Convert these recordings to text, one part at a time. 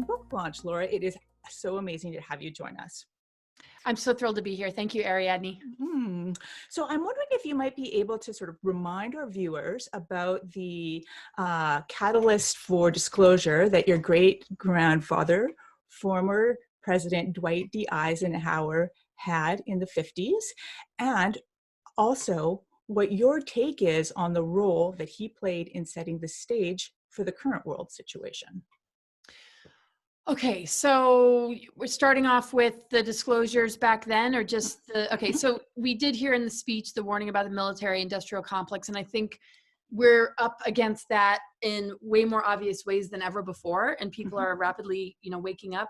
Boston book launch. Laura, it is so amazing to have you join us. I'm so thrilled to be here. Thank you, Ariadne. So I'm wondering if you might be able to sort of remind our viewers about the catalyst for disclosure that your great-grandfather, former President Dwight D. Eisenhower, had in the 50s, and also what your take is on the role that he played in setting the stage for the current world situation. Okay, so we're starting off with the disclosures back then, or just the, okay, so we did hear in the speech the warning about the military industrial complex, and I think we're up against that in way more obvious ways than ever before, and people are rapidly, waking up.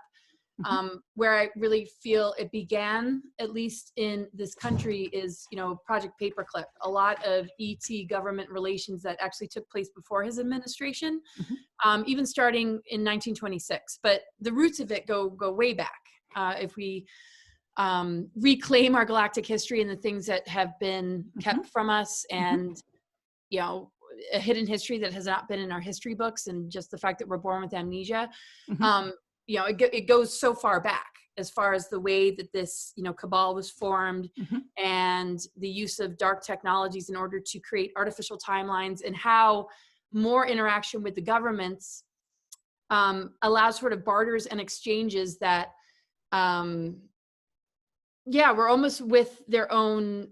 Where I really feel it began, at least in this country, is, Project Paperclip. A lot of ET government relations that actually took place before his administration, even starting in 1926. But the roots of it go way back. If we reclaim our galactic history and the things that have been kept from us, and a hidden history that has not been in our history books, and just the fact that we're born with amnesia. It goes so far back, as far as the way that this, cabal was formed, and the use of dark technologies in order to create artificial timelines, and how more interaction with the governments allows sort of barters and exchanges that, were almost with their own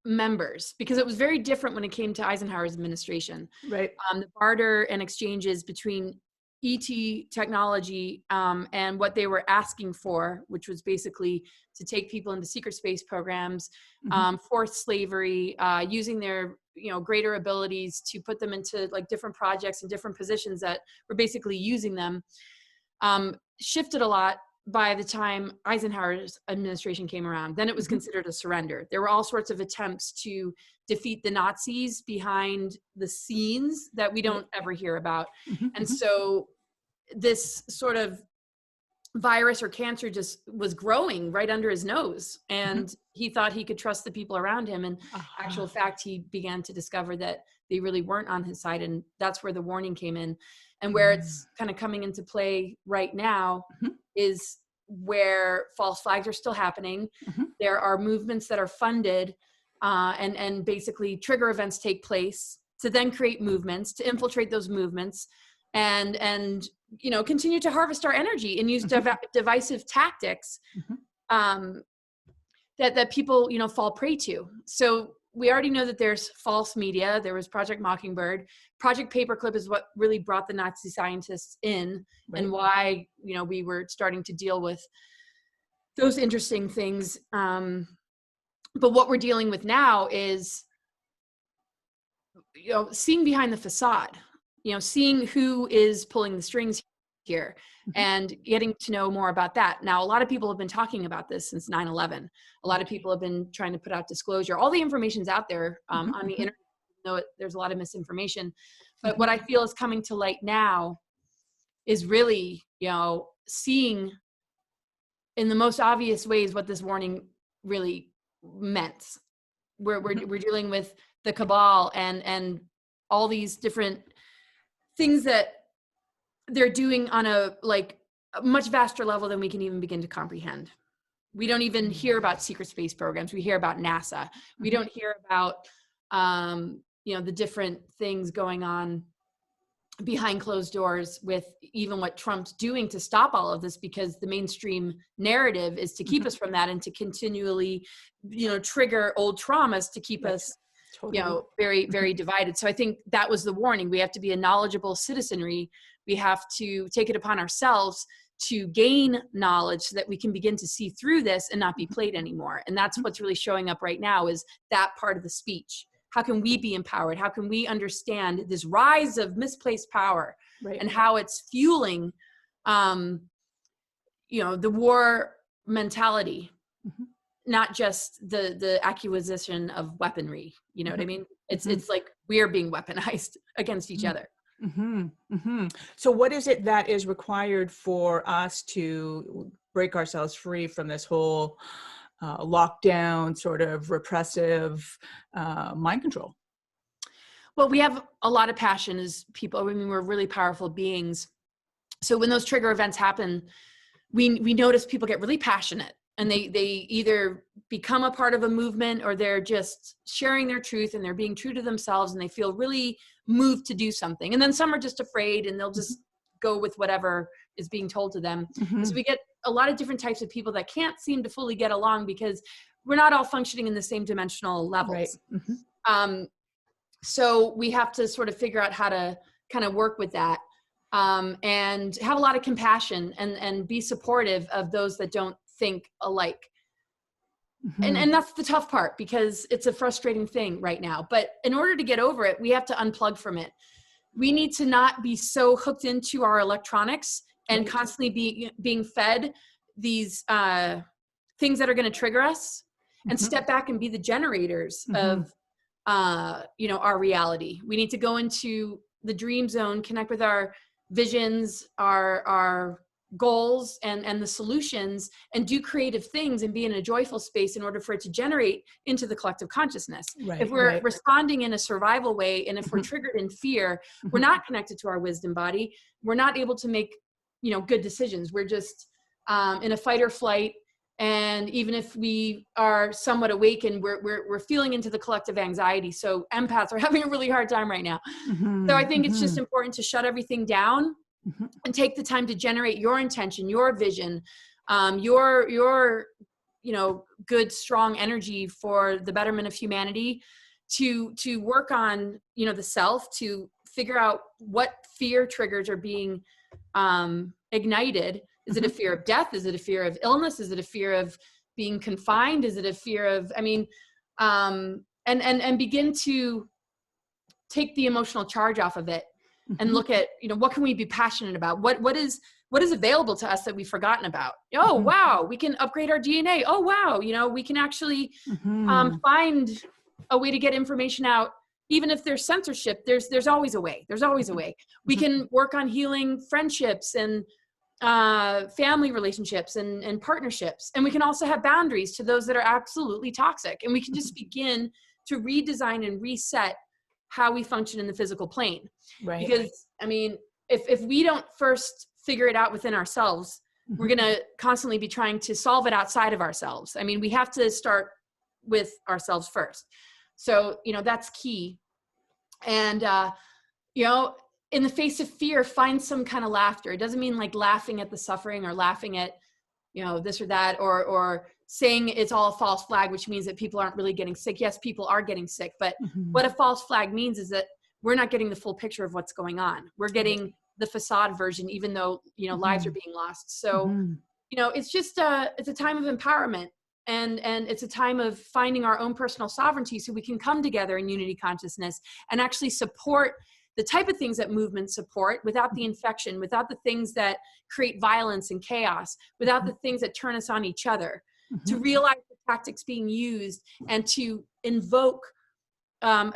members, because it was very different when it came to Eisenhower's administration. Right. The barter and exchanges between ET technology and what they were asking for, which was basically to take people into secret space programs, forced slavery, using their greater abilities to put them into different projects and different positions that were basically using them, shifted a lot by the time Eisenhower's administration came around. Then it was considered a surrender. There were all sorts of attempts to defeat the Nazis behind the scenes that we don't ever hear about. And so this sort of virus or cancer just was growing right under his nose, and he thought he could trust the people around him. And actual fact, he began to discover that they really weren't on his side. And that's where the warning came in. And where it's kind of coming into play right now is where false flags are still happening. There are movements that are funded and basically trigger events take place to then create movements, to infiltrate those movements, and continue to harvest our energy and use divisive tactics that people fall prey to. So we already know that there's false media. There was Project Mockingbird. Project Paperclip is what really brought the Nazi scientists in, and why we were starting to deal with those interesting things. But what we're dealing with now is seeing behind the facade, seeing who is pulling the strings here, and getting to know more about that. Now, a lot of people have been talking about this since 9/11. A lot of people have been trying to put out disclosure. All the information's out there on the internet, though there's a lot of misinformation. But what I feel is coming to light now is really, seeing in the most obvious ways what this warning really meant. We're dealing with the cabal and all these different things that they're doing on a much vaster level than we can even begin to comprehend. We don't even hear about secret space programs. We hear about NASA. We don't hear about the different things going on behind closed doors with even what Trump's doing to stop all of this, because the mainstream narrative is to keep us from that, and to continually trigger old traumas to keep us very, very divided. So I think that was the warning. We have to be a knowledgeable citizenry. We have to take it upon ourselves to gain knowledge so that we can begin to see through this and not be played anymore. And that's what's really showing up right now, is that part of the speech. How can we be empowered? How can we understand this rise of misplaced power, and how it's fueling, the war mentality, not just the acquisition of weaponry. You know what I mean? It's like we're being weaponized against each other. So what is it that is required for us to break ourselves free from this whole lockdown, sort of repressive mind control? Well, we have a lot of passion as people. I mean, we're really powerful beings. So when those trigger events happen, we notice people get really passionate, and they either become a part of a movement, or they're just sharing their truth and they're being true to themselves, and they feel really moved to do something. And then some are just afraid and they'll just go with whatever is being told to them. So we get a lot of different types of people that can't seem to fully get along because we're not all functioning in the same dimensional levels. Right. So we have to sort of figure out how to kind of work with that, and have a lot of compassion and be supportive of those that don't think alike. And that's the tough part, because it's a frustrating thing right now. But in order to get over it, we have to unplug from it. We need to not be so hooked into our electronics and constantly being fed these things that are going to trigger us, and step back and be the generators of our reality. We need to go into the dream zone, connect with our visions, our goals, and the solutions, and do creative things and be in a joyful space in order for it to generate into the collective consciousness. If we're responding in a survival way, and if we're triggered in fear, we're not connected to our wisdom body. We're not able to make, good decisions. We're just in a fight or flight. And even if we are somewhat awakened, we're feeling into the collective anxiety. So empaths are having a really hard time right now. So I think it's just important to shut everything down and take the time to generate your intention, your vision, your good, strong energy for the betterment of humanity, to work on, the self, to figure out what fear triggers are being ignited. Is it a fear of death? Is it a fear of illness? Is it a fear of being confined? Is it a fear of, and begin to take the emotional charge off of it, and look at, what can we be passionate about? What is available to us that we've forgotten about? Oh, wow, we can upgrade our DNA. Oh, wow, we can actually find a way to get information out. Even if there's censorship, there's always a way. There's always a way. We can work on healing friendships and family relationships and partnerships. And we can also have boundaries to those that are absolutely toxic. And we can just begin to redesign and reset how we function in the physical plane. Right. Because, if we don't first figure it out within ourselves, we're going to constantly be trying to solve it outside of ourselves. We have to start with ourselves first. So, that's key. And, in the face of fear, find some kind of laughter. It doesn't mean like laughing at the suffering, or laughing at, this or that, or saying it's all a false flag, which means that people aren't really getting sick. Yes, people are getting sick, but what a false flag means is that we're not getting the full picture of what's going on. We're getting the facade version, even though, lives are being lost. So, it's just it's a time of empowerment, and it's a time of finding our own personal sovereignty, so we can come together in unity consciousness and actually support the type of things that movements support, without the infection, without the things that create violence and chaos, without the things that turn us on each other, to realize the tactics being used, and to invoke a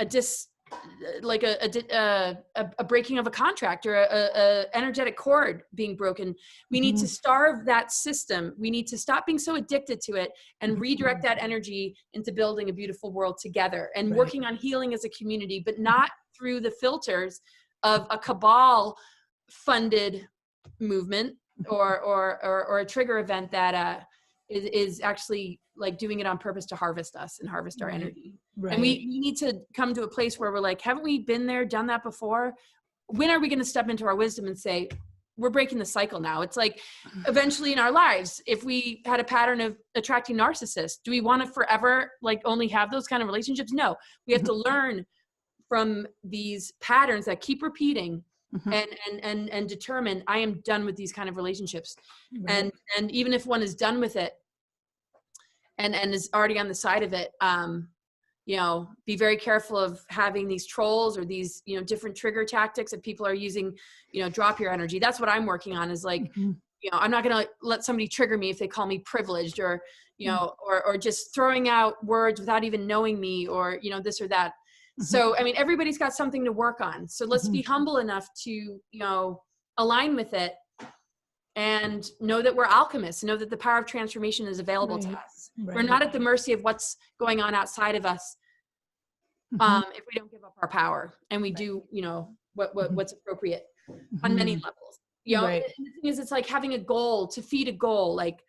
breaking of a contract, or a energetic cord being broken. We need to starve that system. We need to stop being so addicted to it, and redirect that energy into building a beautiful world together, and working on healing as a community, but not through the filters of a cabal funded movement, or a trigger event that is actually like doing it on purpose to harvest us and harvest our energy. And we need to come to a place where we're like, haven't we been there, done that before? When are we going to step into our wisdom and say, we're breaking the cycle now? It's like, eventually in our lives, if we had a pattern of attracting narcissists, do we want to forever like only have those kind of relationships? No, we have to learn from these patterns that keep repeating, and determine, I am done with these kind of relationships. And even if one is done with it and is already on the side of it, be very careful of having these trolls, or these, different trigger tactics that people are using, drop your energy. That's what I'm working on, is like, I'm not going to let somebody trigger me if they call me privileged, or, or just throwing out words without even knowing me, or, this or that. So, everybody's got something to work on. So let's be humble enough to, align with it, and know that we're alchemists, know that the power of transformation is available to us. We're not at the mercy of what's going on outside of us, if we don't give up our power, and we do, what's appropriate on many levels. You know, Right. and the thing is, it's like having a goal to feed a goal, like,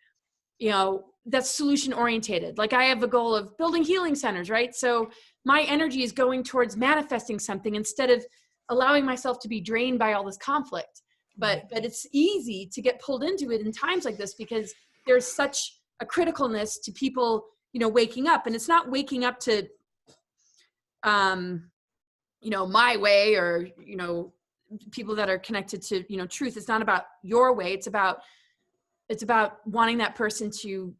you know, that's solution orientated. Like I have a goal of building healing centers, right? So my energy is going towards manifesting something instead of allowing myself to be drained by all this conflict. But it's easy to get pulled into it in times like this because there's such a criticalness to people, you know, waking up. And it's not waking up to, you know, my way, or, you know, people that are connected to, you know, truth. It's not about your way. It's about wanting that person to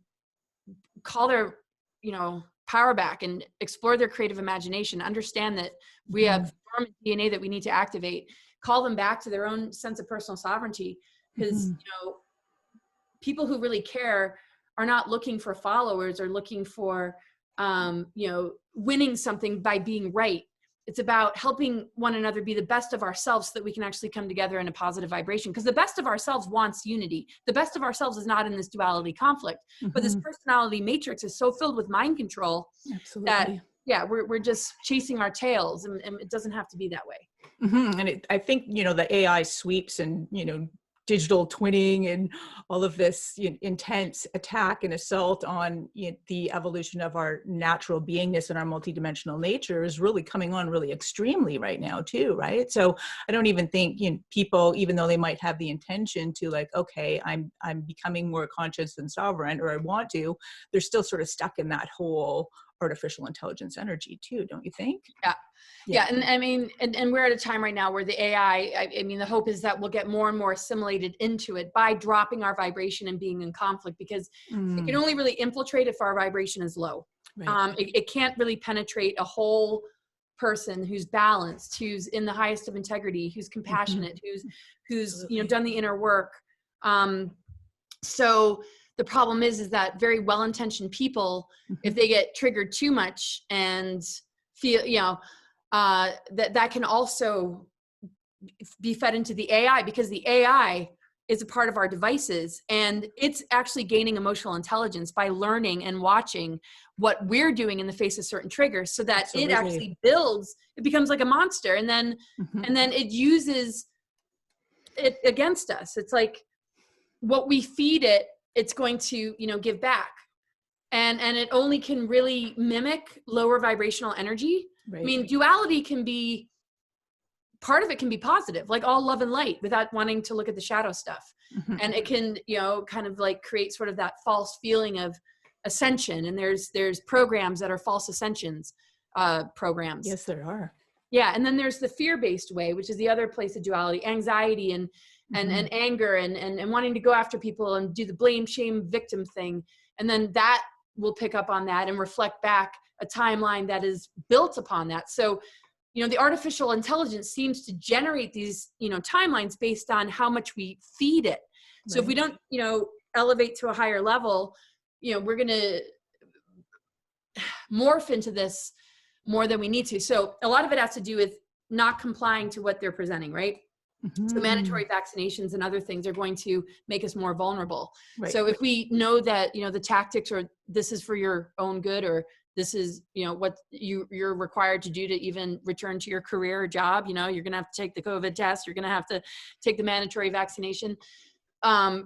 call their, you know, power back and explore their creative imagination, understand that we have dormant DNA that we need to activate, call them back to their own sense of personal sovereignty. Because, you know, people who really care are not looking for followers or looking for, you know, winning something by being right. It's about helping one another be the best of ourselves so that we can actually come together in a positive vibration. Because the best of ourselves wants unity. The best of ourselves is not in this duality conflict. But this personality matrix is so filled with mind control that, yeah, we're just chasing our tails, and it doesn't have to be that way. And I think, you know, the AI sweeps and, you know, digital twinning and all of this, you know, intense attack and assault on, you know, the evolution of our natural beingness and our multidimensional nature is really coming on really extremely right now too, right? So I don't even think, you know, people, even though they might have the intention to like, okay, I'm becoming more conscious and sovereign, or I want to, they're still sort of stuck in that whole artificial intelligence energy too, don't you think? Yeah. And I mean, and we're at a time right now where the AI, I mean, the hope is that we'll get more and more assimilated into it by dropping our vibration and being in conflict, because it can only really infiltrate if our vibration is low. Right. It can't really penetrate a whole person who's balanced, who's in the highest of integrity, who's compassionate, who's, you know, done the inner work. So the problem is that very well-intentioned people, if they get triggered too much and feel, you know, that can also be fed into the AI, because the AI is a part of our devices, and it's actually gaining emotional intelligence by learning and watching what we're doing in the face of certain triggers, so that it actually builds, it becomes like a monster, and then it uses it against us. It's like what we feed it, it's going to, you know, give back. And it only can really mimic lower vibrational energy. Right. I mean, duality can be, part of it can be positive, like all love and light, without wanting to look at the shadow stuff. And it can, you know, kind of like create sort of that false feeling of ascension. And there's programs that are false ascensions programs. Yes, there are. Yeah. And then there's the fear-based way, which is the other place of duality, anxiety and anger and wanting to go after people and do the blame, shame, victim thing. And then that will pick up on that and reflect back a timeline that is built upon that. So, you know, the artificial intelligence seems to generate these, you know, timelines based on how much we feed it. So if we don't, you know, elevate to a higher level, you know, we're going to morph into this more than we need to. So a lot of it has to do with not complying to what they're presenting, right? So mandatory vaccinations and other things are going to make us more vulnerable. Right. So if we know that, you know, the tactics, or this is for your own good, or this is, you know, what you're required to do to even return to your career or job, you know, you're going to have to take the COVID test, you're going to have to take the mandatory vaccination,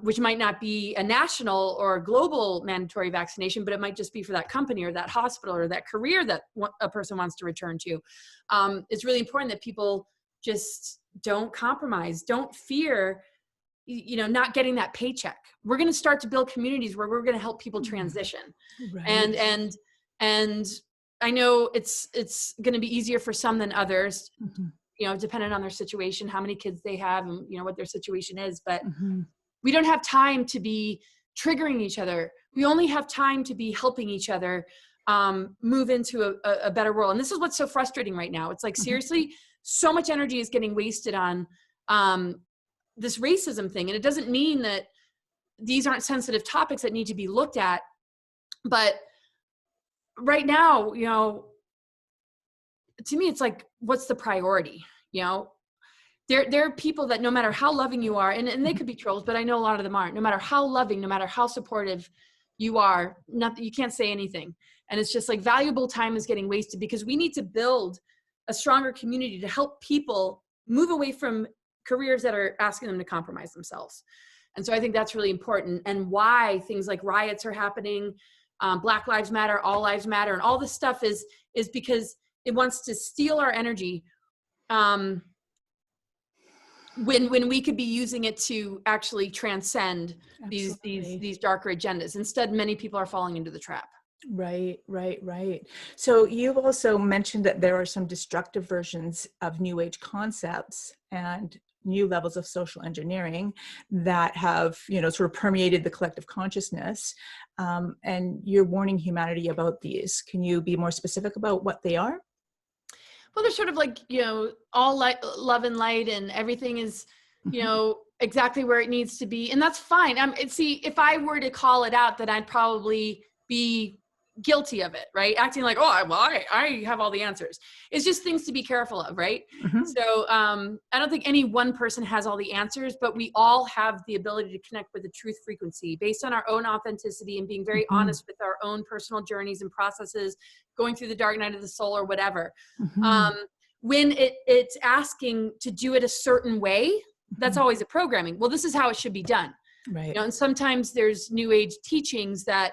which might not be a national or global mandatory vaccination, but it might just be for that company or that hospital or that career that a person wants to return to. It's really important that people just don't compromise, don't fear, you know, not getting that paycheck. We're going to start to build communities where we're going to help people transition. Right. And I know it's going to be easier for some than others, you know, depending on their situation, how many kids they have, and, you know, what their situation is. But we don't have time to be triggering each other. We only have time to be helping each other move into a better world. And this is what's so frustrating right now. It's like, seriously, so much energy is getting wasted on this racism thing. And it doesn't mean that these aren't sensitive topics that need to be looked at. But right now, you know, to me, it's like, what's the priority? You know, there are people that no matter how loving you are, and they could be trolls, but I know a lot of them aren't, no matter how loving, no matter how supportive you are, nothing, you can't say anything. And it's just like valuable time is getting wasted, because we need to build a stronger community to help people move away from careers that are asking them to compromise themselves. And so I think that's really important, and why things like riots are happening, Black Lives Matter, All Lives Matter, and all this stuff is because it wants to steal our energy, when we could be using it to actually transcend these darker agendas. Instead, many people are falling into the trap. Right. So you've also mentioned that there are some destructive versions of New Age concepts and new levels of social engineering that have, sort of permeated the collective consciousness. And you're warning humanity about these. Can you be more specific about what they are? Well, they're sort of like, all light, love and light, and everything is, exactly where it needs to be. And that's fine. See, if I were to call it out, then I'd probably be guilty of it, right? Acting like, I have all the answers. It's just things to be careful of, right? Mm-hmm. So I don't think any one person has all the answers, but we all have the ability to connect with the truth frequency based on our own authenticity and being very honest with our own personal journeys and processes, going through the dark night of the soul or whatever. When it's asking to do it a certain way, that's always a programming. Well, this is how it should be done. Right. And sometimes there's New Age teachings that,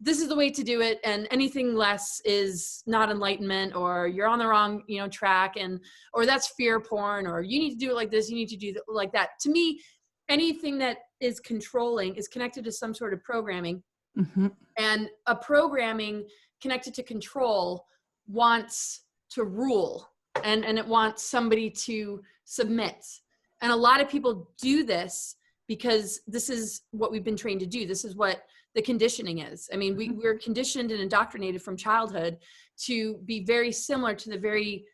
this is the way to do it, and anything less is not enlightenment, or you're on the wrong, track, or that's fear porn, or you need to do it like this, you need to do it like that. To me, anything that is controlling is connected to some sort of programming. And a programming connected to control wants to rule, and it wants somebody to submit. And a lot of people do this because this is what we've been trained to do. This is what the conditioning is. I mean, we're conditioned and indoctrinated from childhood to be very similar to the very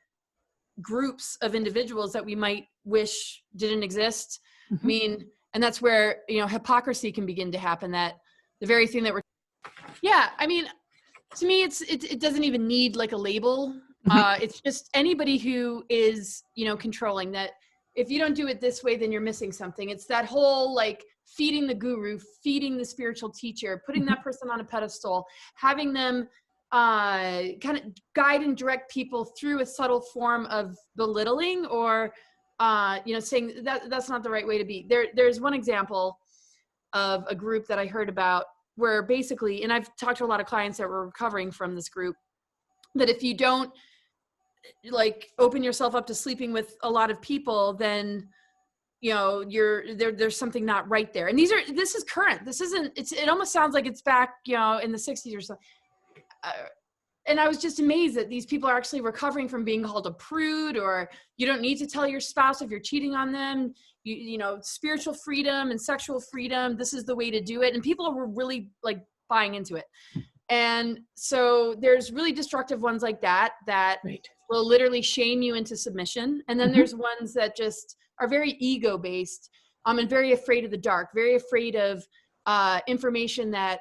groups of individuals that we might wish didn't exist. I mean, and that's where, hypocrisy can begin to happen, that the very thing that I mean, to me, it doesn't even need like a label. It's just anybody who is, controlling that. If you don't do it this way, then you're missing something. It's that whole like feeding the guru, feeding the spiritual teacher, putting that person on a pedestal, having them kind of guide and direct people through a subtle form of belittling, or saying that's not the right way to be. There's one example of a group that I heard about where basically, and I've talked to a lot of clients that were recovering from this group, that if you don't like open yourself up to sleeping with a lot of people, then there's something not right there. And this is current. This isn't, it almost sounds like it's back, in the 60s or so. And I was just amazed that these people are actually recovering from being called a prude, or you don't need to tell your spouse if you're cheating on them, spiritual freedom and sexual freedom, this is the way to do it. And people were really like buying into it. And so there's really destructive ones like that Right. will literally shame you into submission. And then there's ones that just are very ego based, and very afraid of the dark, very afraid of information that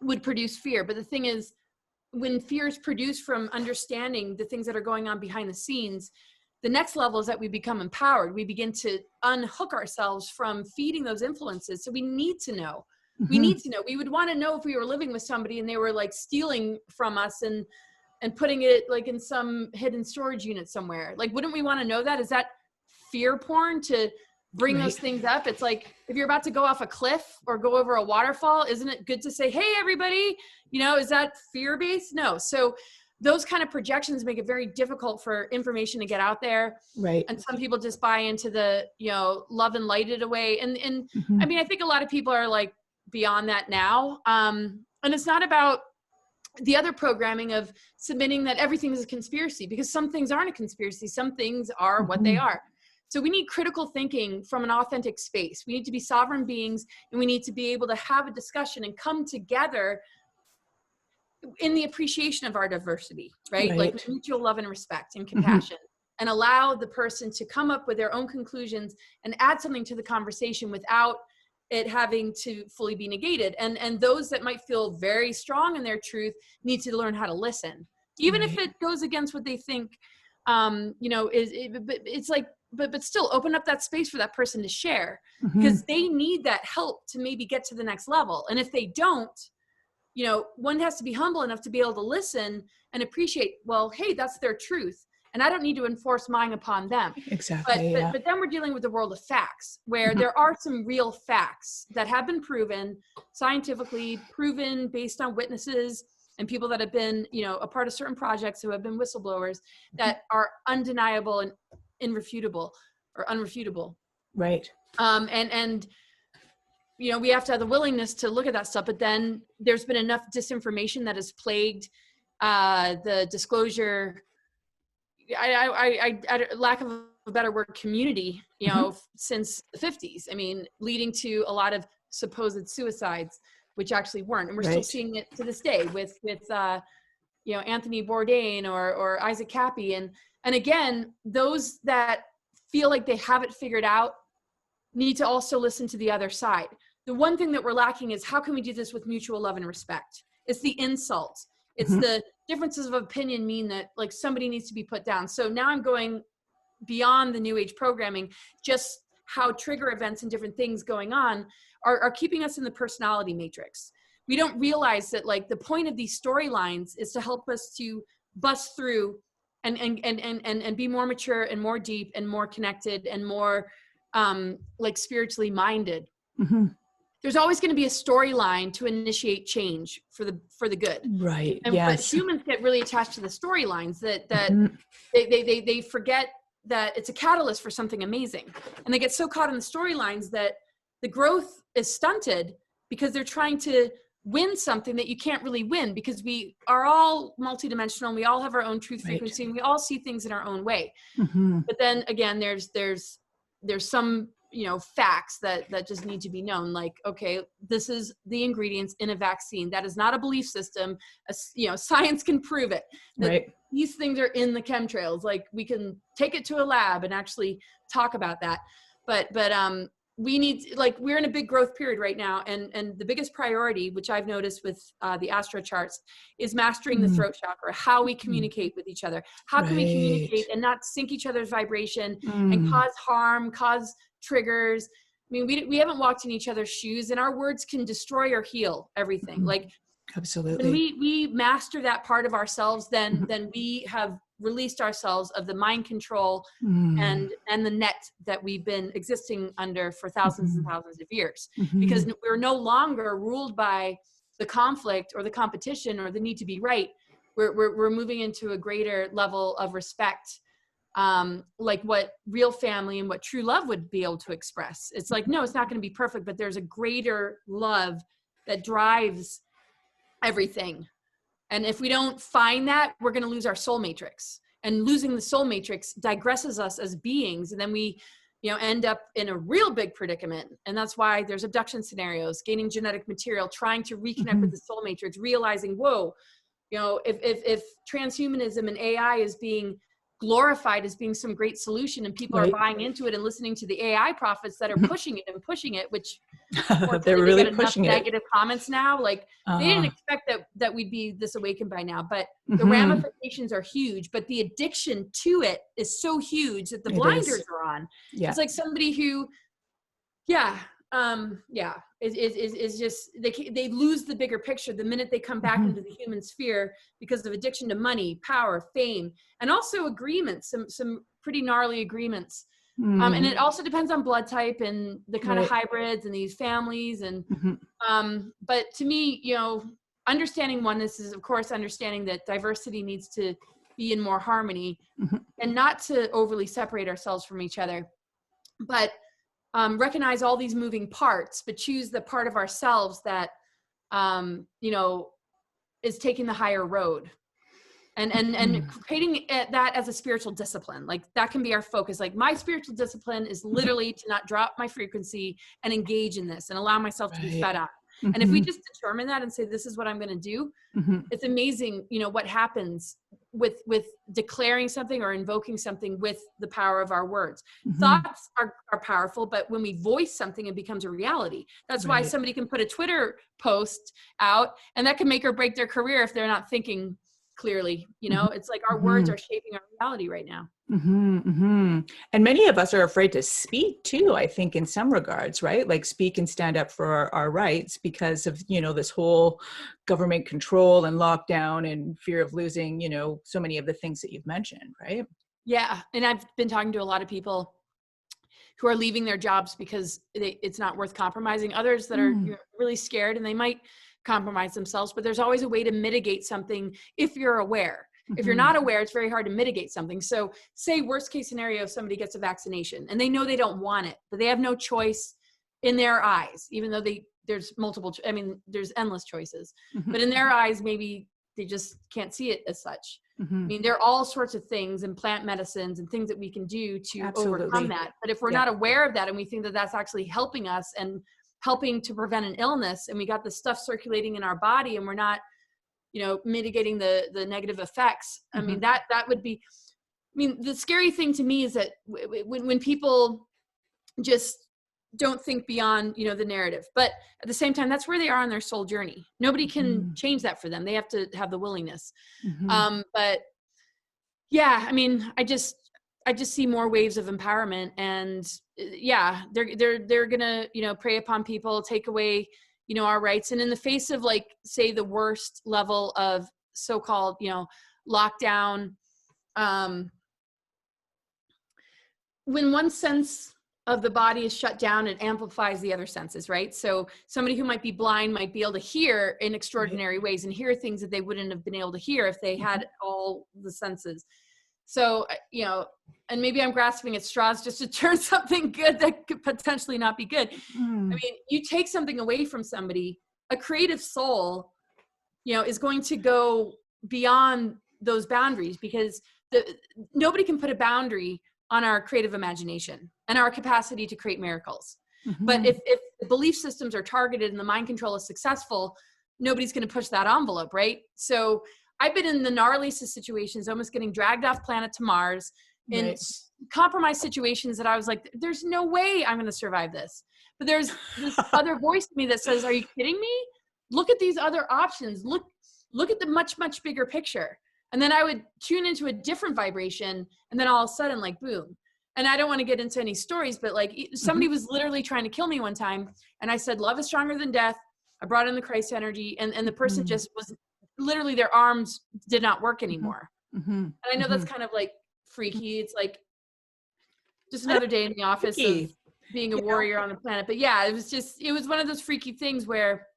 would produce fear. But the thing is, when fear is produced from understanding the things that are going on behind the scenes, the next level is that we become empowered. We begin to unhook ourselves from feeding those influences. So we need to know. We need to know. We would want to know if we were living with somebody and they were like stealing from us and putting it like in some hidden storage unit somewhere. Like, wouldn't we want to know that? Is that fear porn to bring those things up? It's like, if you're about to go off a cliff or go over a waterfall, isn't it good to say, hey, everybody, is that fear-based? No. So those kind of projections make it very difficult for information to get out there. Right. And some people just buy into the, love and light it away. And I mean, I think a lot of people are like beyond that now. And it's not about the other programming of submitting that everything is a conspiracy, because some things aren't a conspiracy. Some things are what they are. So we need critical thinking from an authentic space. We need to be sovereign beings, and we need to be able to have a discussion and come together in the appreciation of our diversity, right? Like mutual love and respect and compassion, and allow the person to come up with their own conclusions and add something to the conversation without it having to fully be negated. And those that might feel very strong in their truth need to learn how to listen, even if it goes against what they think, it's like, but still open up that space for that person to share, because they need that help to maybe get to the next level. And if they don't, one has to be humble enough to be able to listen and appreciate, well, hey, that's their truth. and I don't need to enforce mine upon them. Exactly. Yeah. But then we're dealing with the world of facts, where there are some real facts that have been proven, scientifically proven, based on witnesses and people that have been, a part of certain projects, who have been whistleblowers, that are undeniable and irrefutable or unrefutable. Right. And we have to have the willingness to look at that stuff. But then there's been enough disinformation that has plagued the disclosure, I lack of a better word, community, since the 50s. I mean, leading to a lot of supposed suicides, which actually weren't. And we're still seeing it to this day with Anthony Bourdain or Isaac Cappy. And again, those that feel like they have it figured out need to also listen to the other side. The one thing that we're lacking is, how can we do this with mutual love and respect? It's the insults. It's the differences of opinion mean that, like, somebody needs to be put down. So now I'm going beyond the new age programming, just how trigger events and different things going on are keeping us in the personality matrix. We don't realize that, like, the point of these storylines is to help us to bust through and be more mature and more deep and more connected and more like spiritually minded. There's always going to be a storyline to initiate change for the good. Right. And but humans get really attached to the storylines that they forget that it's a catalyst for something amazing. And they get so caught in the storylines that the growth is stunted, because they're trying to win something that you can't really win, because we are all multidimensional and we all have our own truth frequency and we all see things in our own way. But then again, there's some facts that just need to be known. Like, okay, this is the ingredients in a vaccine. That is not a belief system. Science can prove it. These things are in the chemtrails. Like, we can take it to a lab and actually talk about that. But we need, like, we're in a big growth period right now. And the biggest priority, which I've noticed with the astro charts, is mastering the throat chakra, how we communicate with each other. How can we communicate and not sync each other's vibration and cause harm, cause triggers? I mean, we haven't walked in each other's shoes, and our words can destroy or heal everything. Like, absolutely. When we master that part of ourselves, then we have released ourselves of the mind control and the net that we've been existing under for thousands and thousands of years, because we're no longer ruled by the conflict or the competition or the need to be right. We're moving into a greater level of respect, like what real family and what true love would be able to express. It's like, no, it's not going to be perfect, but there's a greater love that drives everything. And if we don't find that, we're going to lose our soul matrix, and losing the soul matrix digresses us as beings. And then we, end up in a real big predicament. And that's why there's abduction scenarios, gaining genetic material, trying to reconnect with the soul matrix, realizing, whoa, if transhumanism and AI is being glorified as being some great solution, and people are buying into it and listening to the AI prophets that are pushing it, which they're really pushing it. Negative comments now, like they didn't expect that we'd be this awakened by now, but the ramifications are huge. But the addiction to it is so huge that the blinders are on. It's like somebody who, is just, they lose the bigger picture the minute they come back into the human sphere, because of addiction to money, power, fame, and also agreements, some pretty gnarly agreements. And it also depends on blood type and the kind of hybrids and these families. And but to me, understanding oneness is, of course, understanding that diversity needs to be in more harmony, and not to overly separate ourselves from each other, but recognize all these moving parts, but choose the part of ourselves that, is taking the higher road, and creating that as a spiritual discipline. Like, that can be our focus. Like, my spiritual discipline is literally to not drop my frequency and engage in this and allow myself to be fed up. And if we just determine that and say, this is what I'm going to do, it's amazing, what happens with declaring something or invoking something with the power of our words. Thoughts are powerful, but when we voice something, it becomes a reality. That's why somebody can put a Twitter post out, and that can make or break their career if they're not thinking clearly. It's like our words are shaping our reality right now. And many of us are afraid to speak too, I think, in some regards, right? Like, speak and stand up for our rights because of, this whole government control and lockdown and fear of losing, so many of the things that you've mentioned, right? Yeah. And I've been talking to a lot of people who are leaving their jobs because it's not worth compromising. Others that are really scared and they might compromise themselves, but there's always a way to mitigate something if you're aware. If you're not aware, it's very hard to mitigate something. So say worst case scenario, somebody gets a vaccination and they know they don't want it, but they have no choice in their eyes, even though there's multiple, there's endless choices, but in their eyes, maybe they just can't see it as such. I mean, there are all sorts of things and plant medicines and things that we can do to overcome that. But if we're not aware of that and we think that that's actually helping us and helping to prevent an illness, and we got the stuff circulating in our body and we're not, mitigating the negative effects, I mean, that would be, the scary thing to me is that when people just don't think beyond, the narrative, but at the same time, that's where they are on their soul journey. Nobody can change that for them. They have to have the willingness. But yeah, I just see more waves of empowerment, and they're gonna, prey upon people, take away, our rights. And in the face of, like, say the worst level of so-called, lockdown, when one sense of the body is shut down, it amplifies the other senses, right? So somebody who might be blind might be able to hear in extraordinary ways and hear things that they wouldn't have been able to hear if they had all the senses. So, and maybe I'm grasping at straws just to turn something good that could potentially not be good. You take something away from somebody, a creative soul, is going to go beyond those boundaries, because nobody can put a boundary on our creative imagination and our capacity to create miracles. But if the belief systems are targeted and the mind control is successful, nobody's going to push that envelope, right? So I've been in the gnarliest of situations, almost getting dragged off planet to Mars, in compromised situations that I was like, there's no way I'm going to survive this. But there's this other voice in me that says, are you kidding me? Look at these other options. Look at the much, much bigger picture. And then I would tune into a different vibration, and then all of a sudden, like, boom. And I don't want to get into any stories, but like somebody was literally trying to kill me one time. And I said, love is stronger than death. I brought in the Christ energy, and the person just was literally, their arms did not work anymore. And I know that's kind of like freaky. It's like just another day in the office of being a warrior on the planet. But yeah, it was one of those freaky things where,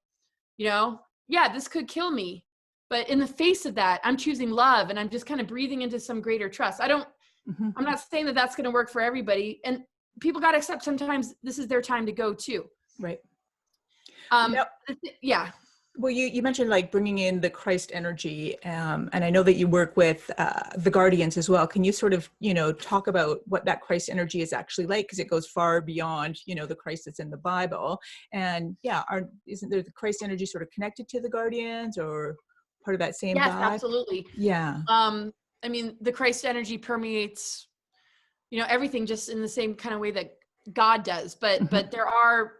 this could kill me. But in the face of that, I'm choosing love, and I'm just kind of breathing into some greater trust. I'm not saying that that's going to work for everybody, and people got to accept sometimes this is their time to go too. Right. Yeah. Well, you mentioned like bringing in the Christ energy, and I know that you work with the Guardians as well. Can you sort of, talk about what that Christ energy is actually like? Because it goes far beyond, the Christ that's in the Bible. And isn't there the Christ energy sort of connected to the Guardians, or part of that same Yes, vibe? absolutely. Yeah. The Christ energy permeates, everything just in the same kind of way that God does. But there are,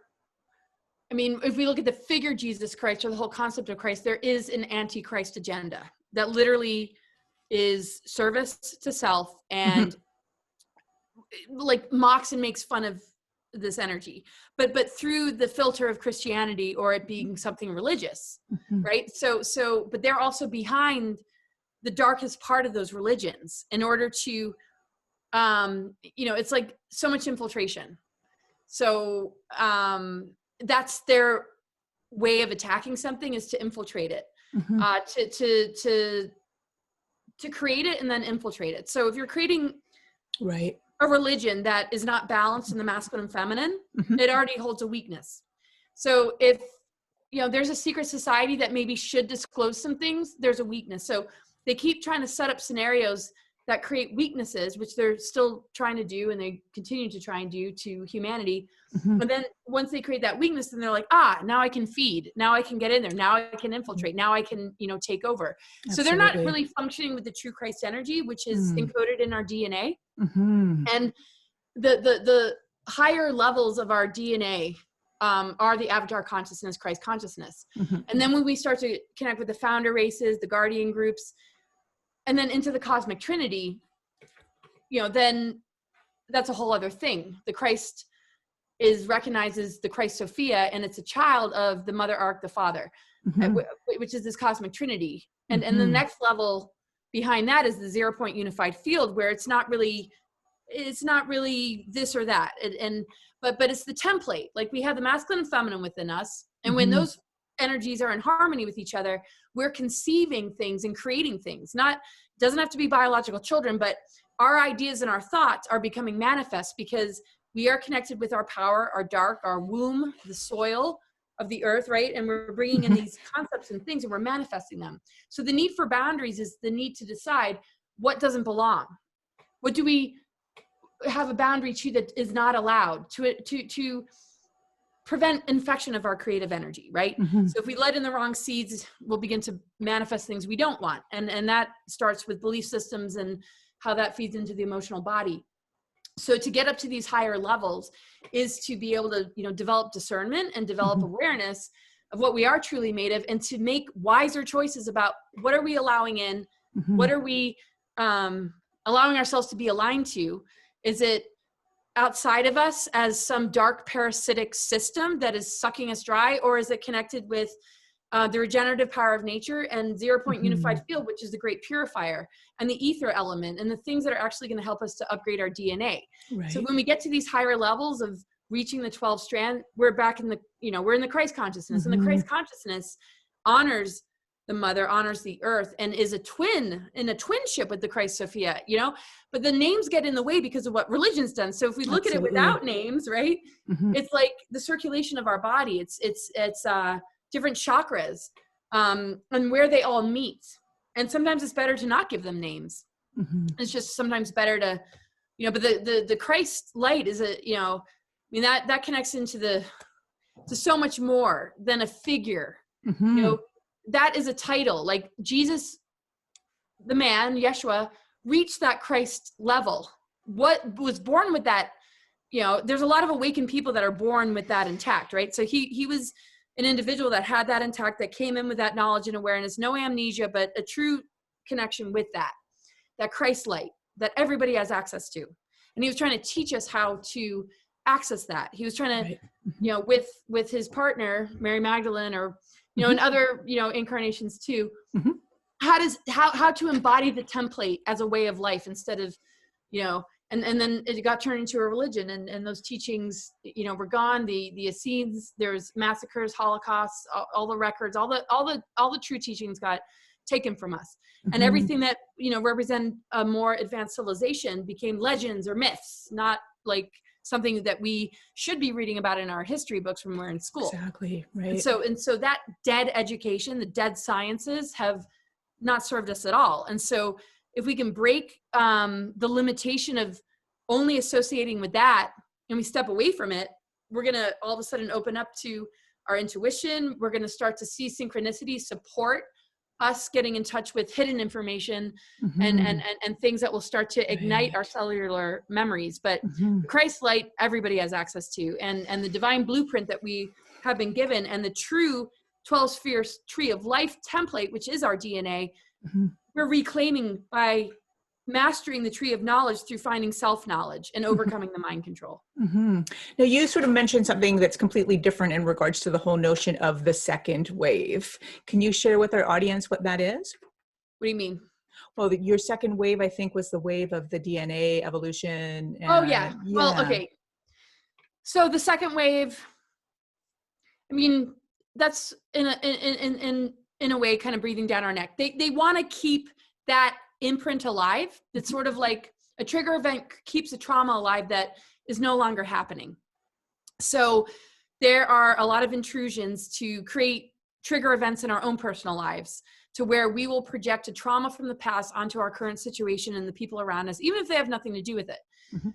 if we look at the figure Jesus Christ, or the whole concept of Christ, there is an anti-Christ agenda that literally is service to self and like mocks and makes fun of this energy, but through the filter of Christianity, or it being something religious, right? So, but they're also behind the darkest part of those religions in order to, it's like so much infiltration. So, that's their way of attacking something, is to infiltrate it, to create it and then infiltrate it. So if you're creating a religion that is not balanced in the masculine and feminine, it already holds a weakness. So if, there's a secret society that maybe should disclose some things, there's a weakness. So they keep trying to set up scenarios that create weaknesses, which they're still trying to do, and they continue to try and do to humanity. But then once they create that weakness, then they're like, now I can feed, now I can get in there, now I can infiltrate, now I can, take over. Absolutely. So they're not really functioning with the true Christ energy, which is encoded in our DNA. And the higher levels of our DNA are the avatar consciousness, Christ consciousness. And then when we start to connect with the founder races, the guardian groups, and then into the cosmic trinity, then that's a whole other thing. The Christ recognizes the Christ Sophia, and it's a child of the Mother Ark, the Father, which is this cosmic trinity. And the next level behind that is the 0 point unified field, where it's not really this or that. But it's the template. Like, we have the masculine and feminine within us. And when those energies are in harmony with each other, we're conceiving things and creating things. Doesn't have to be biological children, but our ideas and our thoughts are becoming manifest because we are connected with our power, our dark, our womb, the soil of the earth, right? And we're bringing in these concepts and things, and we're manifesting them. So the need for boundaries is the need to decide what doesn't belong. What do we have a boundary to that is not allowed to prevent infection of our creative energy, right? So if we let in the wrong seeds, we'll begin to manifest things we don't want. And that starts with belief systems and how that feeds into the emotional body. So to get up to these higher levels is to be able to, develop discernment and develop awareness of what we are truly made of, and to make wiser choices about what are we allowing in, what are we allowing ourselves to be aligned to. Is it outside of us as some dark parasitic system that is sucking us dry, or is it connected with the regenerative power of nature and 0 point unified field, which is the great purifier, and the ether element, and the things that are actually going to help us to upgrade our DNA. Right. So when we get to these higher levels of reaching the 12 strand, we're back in the, we're in the Christ consciousness, and the Christ consciousness honors the mother, honors the earth, and is in a twinship with the Christ Sophia, but the names get in the way because of what religion's done. So if we look at it without names, right, it's like the circulation of our body. It's different chakras, and where they all meet. And sometimes it's better to not give them names. It's just sometimes better to, but the Christ light is that connects into to so much more than a figure. That is a title. Like Jesus, the man, Yeshua, reached that Christ level. What was born with that, there's a lot of awakened people that are born with that intact, right? So he was an individual that had that intact, that came in with that knowledge and awareness, no amnesia, but a true connection with that Christ light that everybody has access to. And he was trying to teach us how to access that. He was trying to, with his partner, Mary Magdalene, or, and other, incarnations too, how to embody the template as a way of life instead of, and then it got turned into a religion, and those teachings, were gone. The Essenes, there's massacres, Holocausts, all the records, all the true teachings got taken from us. And everything that, represent a more advanced civilization became legends or myths, not like something that we should be reading about in our history books when we're in school. Exactly. Right. And so that dead education, the dead sciences have not served us at all. And so if we can break the limitation of only associating with that, and we step away from it, we're going to all of a sudden open up to our intuition. We're going to start to see synchronicity support us getting in touch with hidden information and things that will start to ignite our cellular memories. But Christ light, everybody has access to, and the divine blueprint that we have been given, and the true 12 spheres tree of life template, which is our DNA, we're reclaiming by mastering the tree of knowledge through finding self-knowledge and overcoming the mind control. Now, you sort of mentioned something that's completely different in regards to the whole notion of the second wave. Can you share with our audience what that is? What do you mean? Well, your second wave, I think, was the wave of the DNA evolution. Yeah. Well, okay. So the second wave, I mean, that's in a way kind of breathing down our neck. They want to keep that imprint alive. It's sort of like a trigger event keeps a trauma alive that is no longer happening. So there are a lot of intrusions to create trigger events in our own personal lives, to where we will project a trauma from the past onto our current situation and the people around us, even if they have nothing to do with it.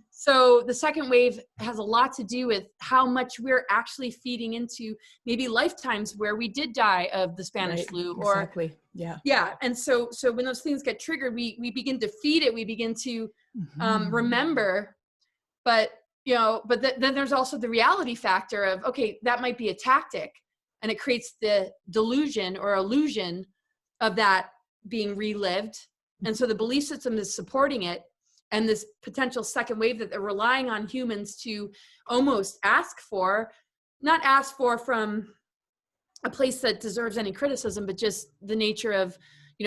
So the second wave has a lot to do with how much we're actually feeding into maybe lifetimes where we did die of the Spanish flu, or and so when those things get triggered, we begin to feed it, we begin to remember, but then there's also the reality factor of, okay, that might be a tactic, and it creates the delusion or illusion of that being relived, and so the belief system is supporting it. And this potential second wave that they're relying on humans to almost not ask for from a place that deserves any criticism, but just the nature of,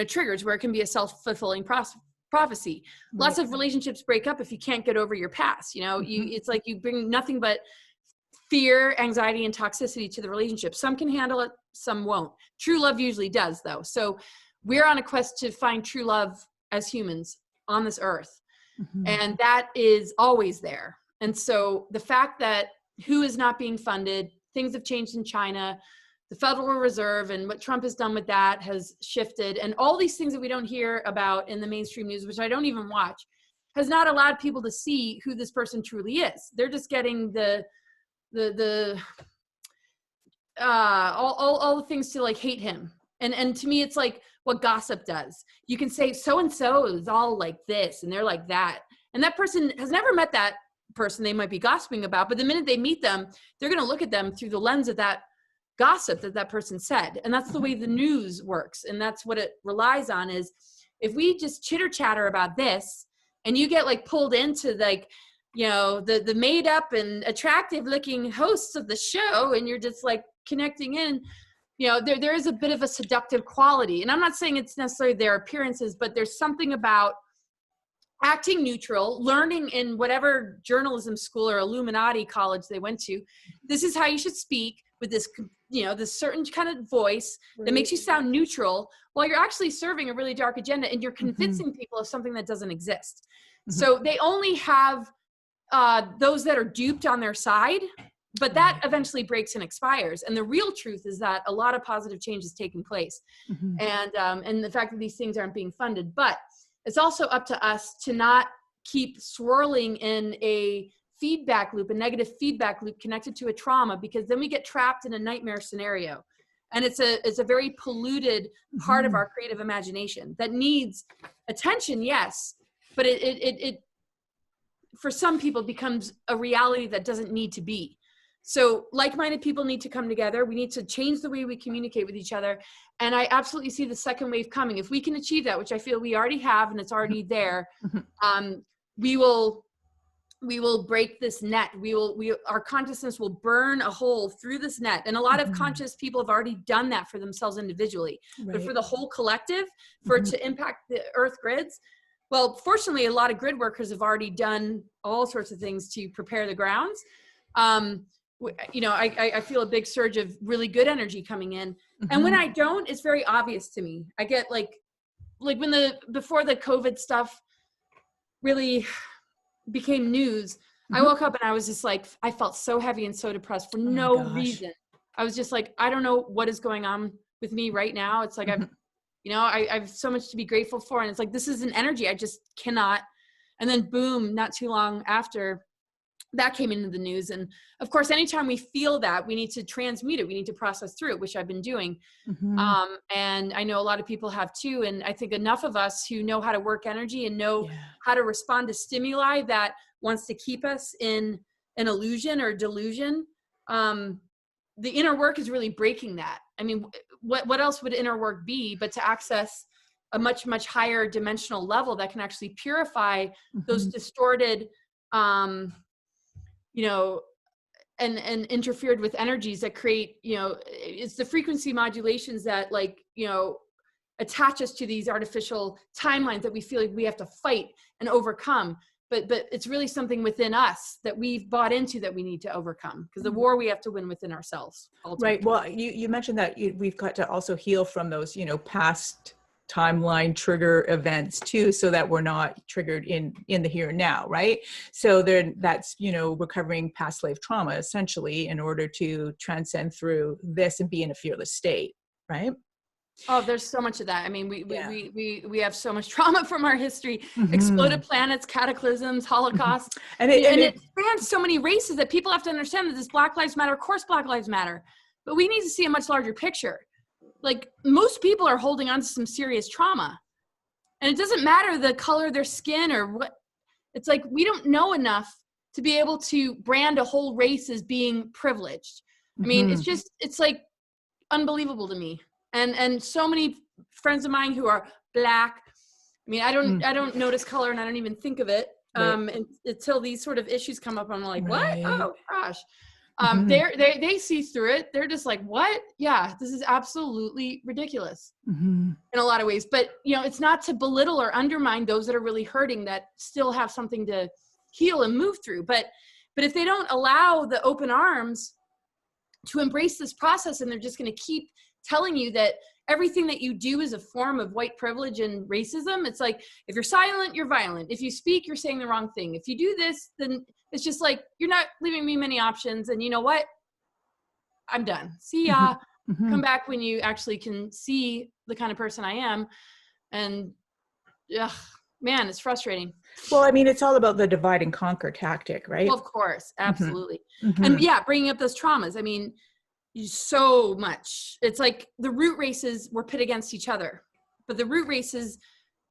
triggers where it can be a self-fulfilling prophecy. Lots of relationships break up if you can't get over your past. It's like you bring nothing but fear, anxiety, and toxicity to the relationship. Some can handle it, some won't. True love usually does, though. So we're on a quest to find true love as humans on this earth. And that is always there. And so the fact that WHO is not being funded, things have changed in China, the Federal Reserve and what Trump has done with that has shifted. And all these things that we don't hear about in the mainstream news, which I don't even watch, has not allowed people to see who this person truly is. They're just getting all the things to like hate him. And to me, it's like what gossip does. You can say so-and-so is all like this and they're like that. And that person has never met that person they might be gossiping about. But the minute they meet them, they're going to look at them through the lens of that gossip that person said. And that's the way the news works. And that's what it relies on is if we just chitter chatter about this and you get like pulled into like, the made up and attractive looking hosts of the show and you're just like connecting in, there is a bit of a seductive quality. And I'm not saying it's necessarily their appearances, but there's something about acting neutral, learning in whatever journalism school or Illuminati college they went to. This is how you should speak with this, this certain kind of voice that makes you sound neutral while you're actually serving a really dark agenda and you're convincing people of something that doesn't exist. So they only have those that are duped on their side, but that eventually breaks and expires. And the real truth is that a lot of positive change is taking place. And the fact that these things aren't being funded, but it's also up to us to not keep swirling in a feedback loop, a negative feedback loop connected to a trauma, because then we get trapped in a nightmare scenario. And it's a very polluted part of our creative imagination that needs attention, yes, but it for some people becomes a reality that doesn't need to be. So like-minded people need to come together. We need to change the way we communicate with each other. And I absolutely see the second wave coming. If we can achieve that, which I feel we already have, and it's already there, we will break this net. Our consciousness will burn a hole through this net. And a lot of conscious people have already done that for themselves individually, but for the whole collective, for it to impact the earth grids. Well, fortunately, a lot of grid workers have already done all sorts of things to prepare the grounds. I feel a big surge of really good energy coming in. And when I don't, it's very obvious to me. I get like when before the COVID stuff really became news, I woke up and I was just like, I felt so heavy and so depressed for no reason. I was just like, I don't know what is going on with me right now. It's like, I have so much to be grateful for. And it's like, this is an energy I just cannot. And then boom, not too long after, that came into the news. And of course, anytime we feel that, we need to transmute it. We need to process through it, which I've been doing. And I know a lot of people have too. And I think enough of us who know how to work energy and know how to respond to stimuli that wants to keep us in an illusion or delusion. The inner work is really breaking that. I mean, what else would inner work be but to access a much, much higher dimensional level that can actually purify those distorted, and interfered with energies that create, it's the frequency modulations that attach us to these artificial timelines that we feel like we have to fight and overcome. But it's really something within us that we've bought into that we need to overcome, because the war we have to win within ourselves. Ultimately. Right. Well, you mentioned that we've got to also heal from those, past timeline trigger events too, so that we're not triggered in the here and now, right? So that's recovering past life trauma essentially in order to transcend through this and be in a fearless state, right? Oh, there's so much of that. I mean, we have so much trauma from our history, exploded planets, cataclysms, Holocaust, and it spans so many races that people have to understand that this Black Lives Matter. Of course, Black Lives Matter, but we need to see a much larger picture. Like, most people are holding on to some serious trauma, and it doesn't matter the color of their skin or what. It's like, we don't know enough to be able to brand a whole race as being privileged. I mean, it's like unbelievable to me. And so many friends of mine who are Black, I mean, I don't notice color and I don't even think of it until these sort of issues come up. I'm like, what? Oh gosh. They see through it. They're just like, what? Yeah, this is absolutely ridiculous in a lot of ways. But, it's not to belittle or undermine those that are really hurting, that still have something to heal and move through. But if they don't allow the open arms to embrace this process, and they're just going to keep telling you that everything that you do is a form of white privilege and racism. It's like, if you're silent, you're violent. If you speak, you're saying the wrong thing. If you do this, then it's just like, you're not leaving me many options. And you know what? I'm done. See ya. Come back when you actually can see the kind of person I am. And man, it's frustrating. Well, I mean, it's all about the divide and conquer tactic, right? Well, of course. Absolutely. And yeah, bringing up those traumas. I mean, so much. It's like the root races were pit against each other, but the root races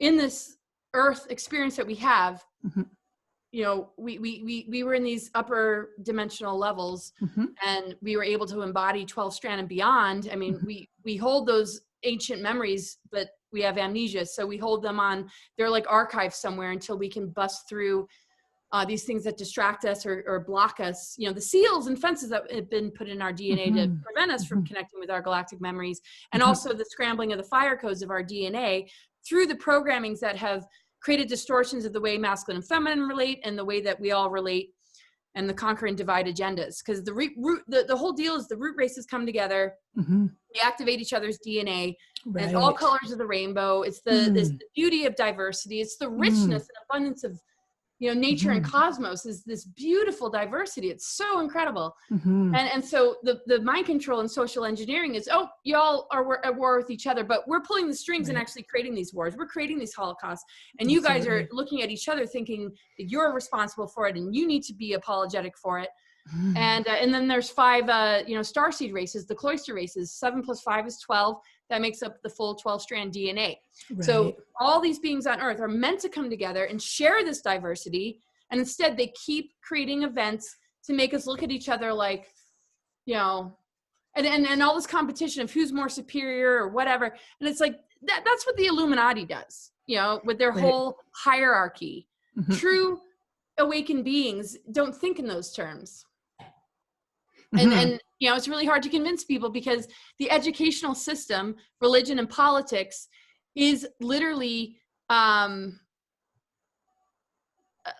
in this earth experience that we have, we were in these upper dimensional levels, and we were able to embody 12 strand and beyond. I mean, we hold those ancient memories, but we have amnesia. So we hold them on, they're like archives somewhere until we can bust through these things that distract us or block us, the seals and fences that have been put in our DNA to prevent us from connecting with our galactic memories, and also the scrambling of the fire codes of our DNA through the programmings that have created distortions of the way masculine and feminine relate, and the way that we all relate, and the conquer and divide agendas. Because the whole deal is the root races come together, they activate each other's DNA, and it's all colors of the rainbow. It's it's the beauty of diversity. It's the richness and abundance of nature and cosmos, is this beautiful diversity. It's so incredible. And so the mind control and social engineering is, y'all are at war with each other, but we're pulling the strings and actually creating these wars. We're creating these holocausts, and you guys are looking at each other thinking that you're responsible for it and you need to be apologetic for it. And then there's 5 starseed races, the cloister races. 7 + 5 is 12. That makes up the full 12 strand DNA. So all these beings on earth are meant to come together and share this diversity. And instead they keep creating events to make us look at each other like, and all this competition of who's more superior or whatever. And it's like, that's what the Illuminati does, with their whole hierarchy. True awakened beings don't think in those terms. And it's really hard to convince people, because the educational system, religion, and politics is literally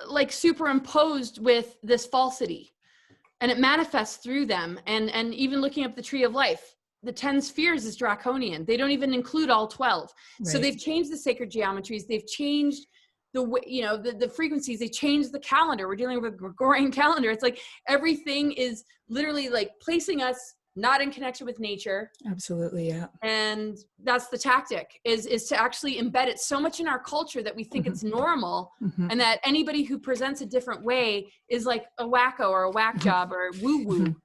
like superimposed with this falsity, and it manifests through them. And even looking up the tree of life, the 10 spheres is draconian. They don't even include all 12. So they've changed the sacred geometries. They've changed the way, the frequencies. They changed the calendar. We're dealing with a Gregorian calendar. It's like everything is literally like placing us not in connection with nature. Absolutely. Yeah. And that's the tactic, is to actually embed it so much in our culture that we think it's normal, and that anybody who presents a different way is like a wacko or a whack job or woo woo.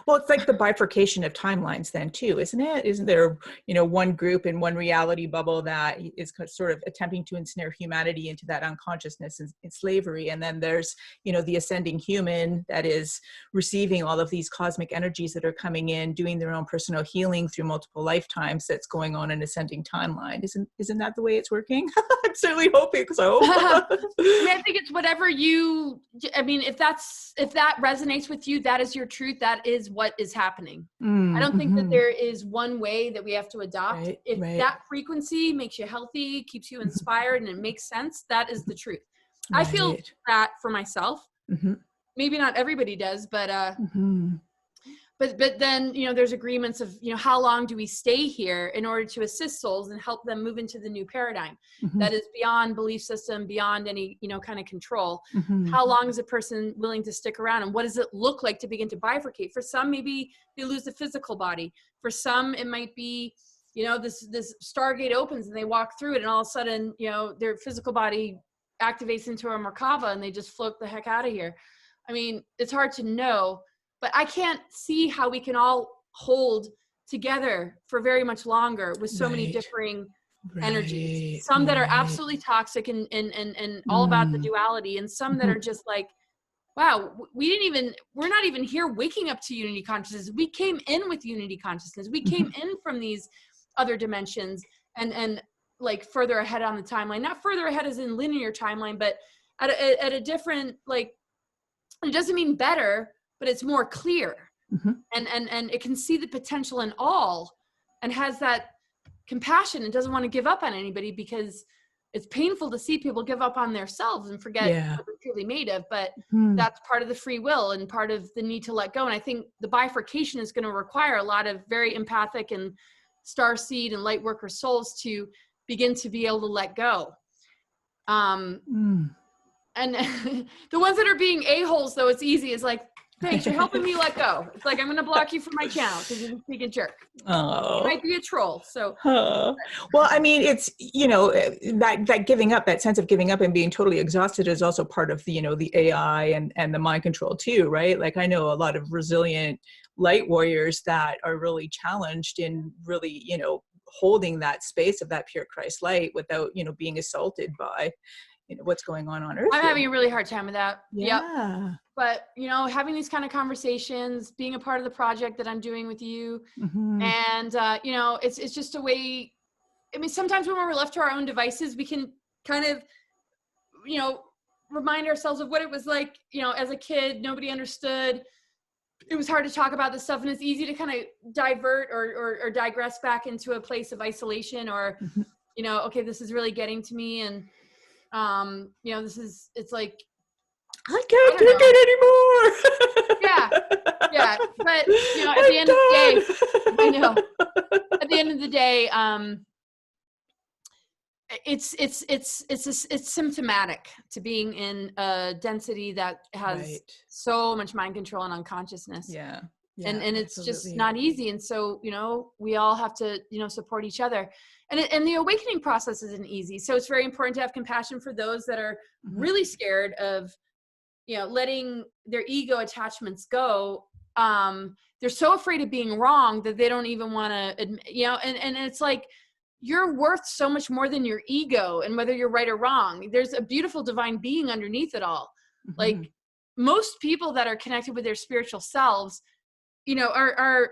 Well, it's like the bifurcation of timelines then too, isn't it? Isn't there, one group in one reality bubble that is sort of attempting to ensnare humanity into that unconsciousness and slavery? And then there's, the ascending human that is receiving all of these cosmic energies that are coming in, doing their own personal healing through multiple lifetimes. That's going on an ascending timeline. Isn't that the way it's working? I'm certainly hoping so. I think it's whatever if that resonates with you, that is your truth. That is what is happening. I don't think that there is one way that we have to adopt. If that frequency makes you healthy, keeps you inspired, and it makes sense, that is the truth. I feel that for myself. Maybe not everybody does, but But then, there's agreements of, how long do we stay here in order to assist souls and help them move into the new paradigm that is beyond belief system, beyond any, kind of control. How long is a person willing to stick around, and what does it look like to begin to bifurcate? For some, maybe they lose the physical body. For some, it might be, this Stargate opens and they walk through it, and all of a sudden, their physical body activates into a Merkaba and they just float the heck out of here. I mean, it's hard to know. But I can't see how we can all hold together for very much longer with so many differing energies. Some that are absolutely toxic and all about the duality, and some that are just like, wow, we're not even here waking up to unity consciousness. We came in with unity consciousness. We came in from these other dimensions and like further ahead on the timeline, not further ahead as in linear timeline, but at a different, like, it doesn't mean better, but it's more clear. And it can see the potential in all and has that compassion and doesn't want to give up on anybody, because it's painful to see people give up on themselves and forget what they're truly made of. But that's part of the free will and part of the need to let go. And I think the bifurcation is going to require a lot of very empathic and starseed and light worker souls to begin to be able to let go. And the ones that are being a-holes, though, it's easy. It's like, thanks, you're helping me let go. It's like, I'm going to block you from my channel because you're just being a jerk. Oh. You might be a troll. So, well, I mean, it's, you know, that giving up, that sense of giving up and being totally exhausted is also part of the, you know, the AI and the mind control too, right? Like, I know a lot of resilient light warriors that are really challenged in really, you know, holding that space of that pure Christ light without, you know, being assaulted by, you know, what's going on Earth. I'm having a really hard time with that. Yeah. Yep. But, you know, having these kind of conversations, being a part of the project that I'm doing with you, and, you know, it's just a way. I mean, sometimes when we're left to our own devices, we can kind of, you know, remind ourselves of what it was like, you know, as a kid. Nobody understood. It was hard to talk about this stuff, and it's easy to kind of divert or digress back into a place of isolation, or, you know, okay, this is really getting to me. And, you know, it's like, I can't take it anymore. Yeah. But, you know, at the end of the day, I know, at the end of the day, it's symptomatic to being in a density that has so much mind control and unconsciousness. Yeah. And it's just not easy. And so, you know, we all have to, you know, support each other. And the awakening process isn't easy. So it's very important to have compassion for those that are really scared of, you know, letting their ego attachments go. They're so afraid of being wrong that they don't even want to admit, you know, and it's like, you're worth so much more than your ego and whether you're right or wrong. There's a beautiful divine being underneath it all. Like, most people that are connected with their spiritual selves, you know, are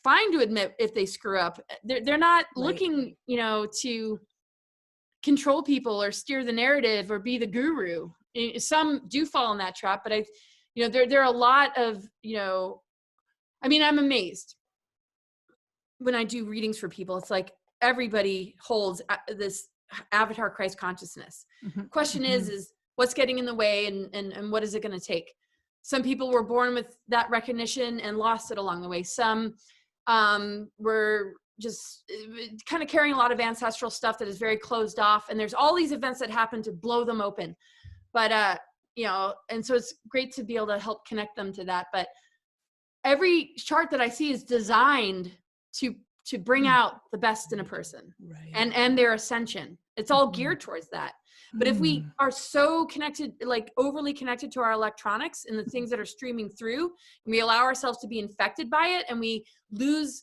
fine to admit if they screw up. They're not looking, you know, to control people or steer the narrative or be the guru. Some do fall in that trap, but you know, there are a lot of, you know, I mean, I'm amazed when I do readings for people. It's like everybody holds this avatar Christ consciousness. Question is what's getting in the way, and what is it going to take? Some people were born with that recognition and lost it along the way. Some were just kind of carrying a lot of ancestral stuff that is very closed off. And there's all these events that happen to blow them open. But, you know, and so it's great to be able to help connect them to that. But every chart that I see is designed to bring out the best in a person, and their ascension. It's all geared towards that. But if we are so connected, like overly connected to our electronics and the things that are streaming through, and we allow ourselves to be infected by it, and we lose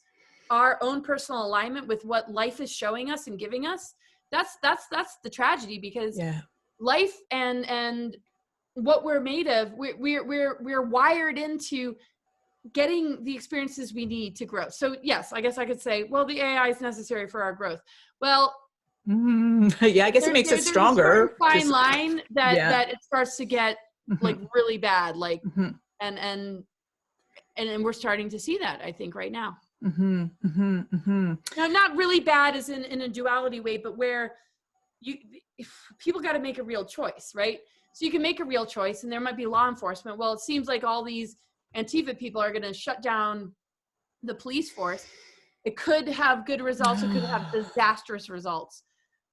our own personal alignment with what life is showing us and giving us, that's the tragedy. Because life and what we're made of, we're wired into getting the experiences we need to grow. So yes, I guess I could say, well, the AI is necessary for our growth. Well, yeah, I guess it makes us stronger. There's a fine line that it starts to get like really bad, like, and we're starting to see that, I think, right now. Now, not really bad as in a duality way, but where people got to make a real choice, right? So you can make a real choice, and there might be law enforcement. Well, it seems like all these Antifa people are going to shut down the police force. It could have good results. It could have disastrous results.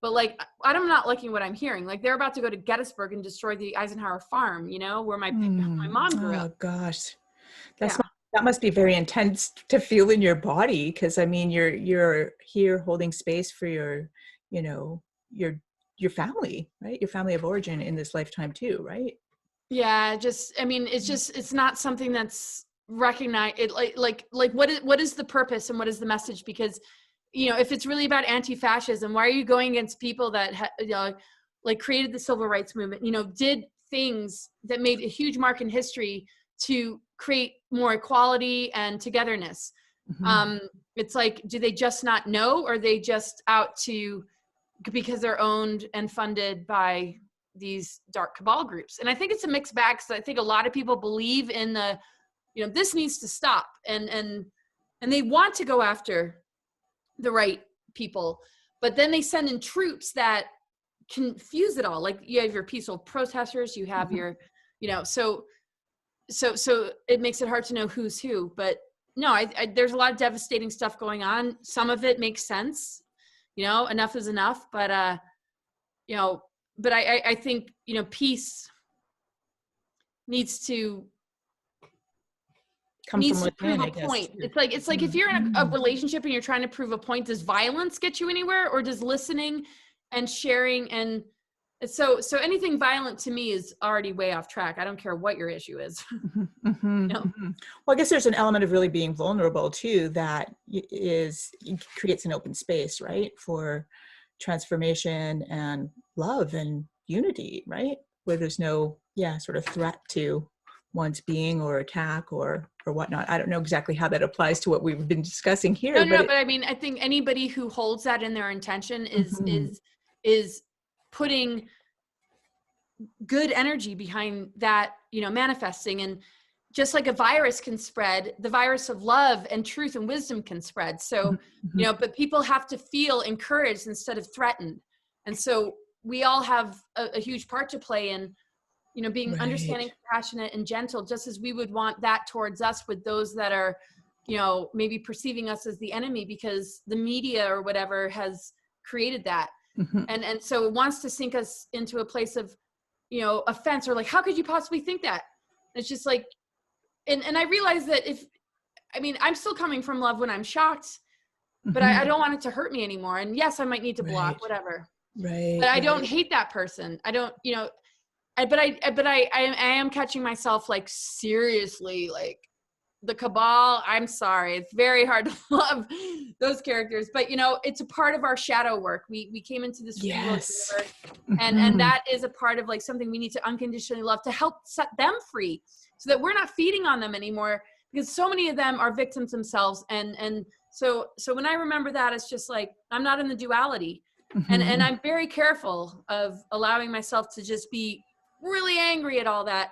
But like, I'm not liking what I'm hearing. Like, they're about to go to Gettysburg and destroy the Eisenhower farm, you know, where my mom grew up. Oh gosh, that must be very intense to feel in your body. Because I mean, you're here holding space for your, you know, your family, right? Your family of origin in this lifetime too, right? Yeah, I mean, it's not something that's recognized. Like what is the purpose and what is the message? Because, you know, if it's really about anti-fascism, why are you going against people that you know, like created the civil rights movement, you know, did things that made a huge mark in history to create more equality and togetherness? It's like, do they just not know, or are they just out to, because they're owned and funded by these dark cabal groups? And I think it's a mixed bag, because I think a lot of people believe in the this needs to stop. And they want to go after the right people, but then they send in troops that confuse it all. Like you have your peaceful protesters, you have your, so it makes it hard to know who's who. But no, I there's a lot of devastating stuff going on. Some of it makes sense, enough is enough. But but I think peace needs to Come from prove within, a I guess. point. It's like if you're in a relationship and you're trying to prove a point, does violence get you anywhere, or does listening and sharing? And so anything violent to me is already way off track. I don't care what your issue is. Well, I guess there's an element of really being vulnerable too that creates an open space, right, for transformation and love and unity, right, where there's no sort of threat to one's being or attack or whatnot. I don't know exactly how that applies to what we've been discussing here. But I mean, I think anybody who holds that in their intention is putting good energy behind that, manifesting. And just like a virus can spread, the virus of love and truth and wisdom can spread. So, but people have to feel encouraged instead of threatened. And so we all have a huge part to play in, being understanding, compassionate, and gentle, just as we would want that towards us with those that are, maybe perceiving us as the enemy because the media or whatever has created that. And so it wants to sink us into a place of, offense, or like, how could you possibly think that? It's just like, and I realize that I'm still coming from love when I'm shocked, but I don't want it to hurt me anymore. And yes, I might need to block, whatever. Right. But I don't hate that person. I don't, but I am catching myself, like, seriously, like the cabal. I'm sorry. It's very hard to love those characters, but it's a part of our shadow work. We came into this universe, and that is a part of, like, something we need to unconditionally love to help set them free, so that we're not feeding on them anymore, because so many of them are victims themselves. And so when I remember that, it's just like, I'm not in the duality. And I'm very careful of allowing myself to just be really angry at all that.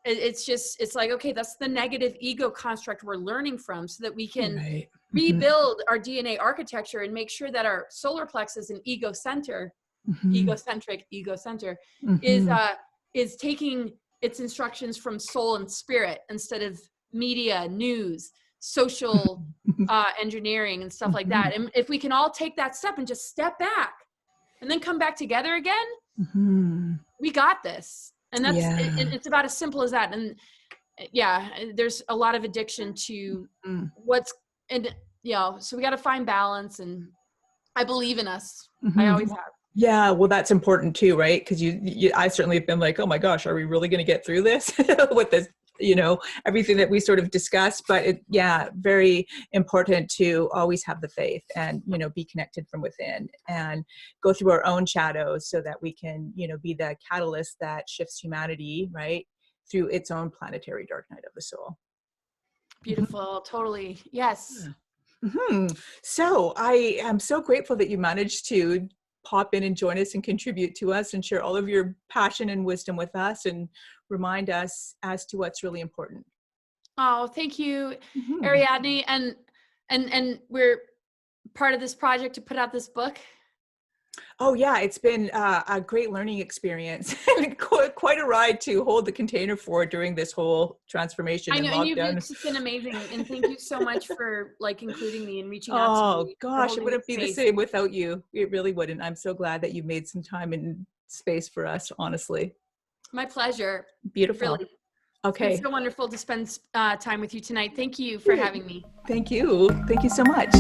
It's like, okay, that's the negative ego construct we're learning from, so that we can rebuild our DNA architecture and make sure that our solar plexus and ego center is taking its instructions from soul and spirit instead of media, news, social engineering and stuff like that. And if we can all take that step and just step back and then come back together again, we got this. And that's it's about as simple as that. And there's a lot of addiction to so we got to find balance, and I believe in us. I always have. Yeah, well, that's important too, right? Because I certainly have been like, oh my gosh, are we really going to get through this with this, everything that we sort of discussed? But very important to always have the faith and, be connected from within and go through our own shadows, so that we can, be the catalyst that shifts humanity, right, through its own planetary dark night of the soul. Beautiful. Totally. Yes. So I am so grateful that you managed to pop in and join us and contribute to us and share all of your passion and wisdom with us and remind us as to what's really important. Oh, thank you, Ariadne. And we're part of this project to put out this book. Oh yeah, it's been a great learning experience. Quite a ride to hold the container for during this whole transformation. I know, and it's been amazing. And thank you so much for, like, including me and reaching out to me. Oh gosh, it wouldn't be the same without you. It really wouldn't. I'm so glad that you made some time and space for us, honestly. My pleasure. Beautiful. Really. Okay. It's so wonderful to spend time with you tonight. Thank you for having me. Thank you. Thank you so much.